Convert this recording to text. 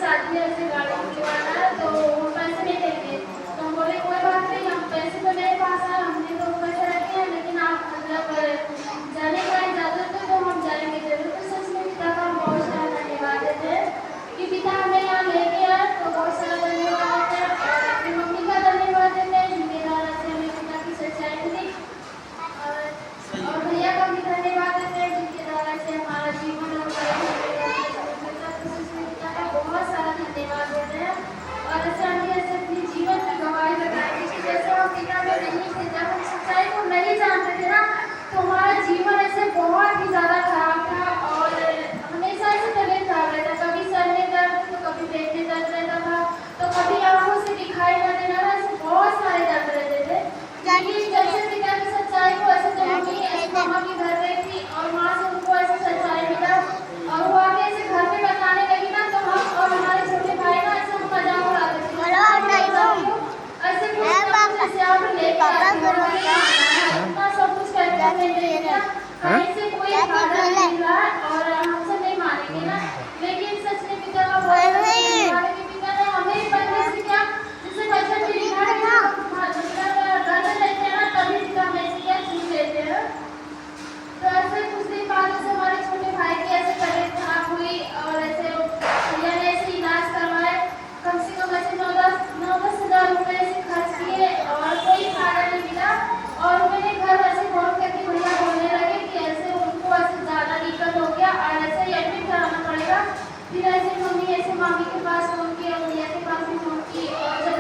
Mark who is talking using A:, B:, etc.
A: शादी में ऐसे गाड़ी खिलवाना है तो वो पैसे नहीं देंगे। तो हम बोले कोई बात नहीं, हम पैसे तो मेरे पास है, हमने तो पैसे रखे हैं, लेकिन आप मतलब जाने का इजाजत है तो हम जाएंगे जरूर। तो सच में पिता का हम बहुत सारा धन्यवाद देते हैं कि पिता हमें यहाँ लेके आए, तो बहुत सारा धन्यवाद देते हैं। और अपनी मम्मी का धन्यवाद देते हैं जिनके द्वारा से हमें पिता की सच्चाई मिली, और भैया का भी धन्यवाद देते हैं जिनके द्वारा से हमारा जीवन और बहुत सारा धन्यवाद देते हैं। और ऐसे हम ऐसे अपने जीवन में गवाही लगाएंगे कि जैसे हम पिता में नहीं थे, जब हम सच्चाई को नहीं जानते थे ना, तो हमारा जीवन ऐसे बहुत ही ज़्यादा खराब था और हमेशा ऐसे तबीयत खराब रहता, कभी सर में दर्द तो कभी पेट में दर्द रहता था, तो कभी आंखों से दिखाई न देना, ऐसे बहुत सारे दर्द रहते थे। लेकिन जैसे पिता की सच्चाई को ऐसे जब मम्मी ऐसे मामा के घर गई थी और वहाँ से उनको ऐसे सच्चाई मिला और वो आके ऐसे घर में बताने लगी ना, तो हम और हमारे छोटे भाई ना ऐसे मजाक उड़ाते थे, ऐसे जैसे आप इतना सब कुछ करके कहीं से कोई फायदा नहीं मिल रहा और हमसे नहीं मानेंगे ना। लेकिन सच में पिता का बहुत पिता ने हमें पहले से क्या जैसे बचपन में लिखा है ना, लेते हैं ना तभी पिता हमें से क्या छीन लेते हैं। तो ऐसे कुछ दिन बाद ऐसे हमारे छोटे भाई की ऐसे तबीयत खराब हुई और ऐसे भैया ने ऐसे इलाज करवाए, कम से कम ऐसे 9-10 हज़ार रुपये से खर्च किए और कोई फायदा नहीं मिला। और मैंने घर ऐसे फोन करके भैया बोलने लगे कि ऐसे उनको ऐसे ज़्यादा दिक्कत हो गया और ऐसे ही एडमिट कराना पड़ेगा। फिर ऐसे मम्मी ऐसे मामी के पास फोन किया, भैया के पास भी फोन की, और जब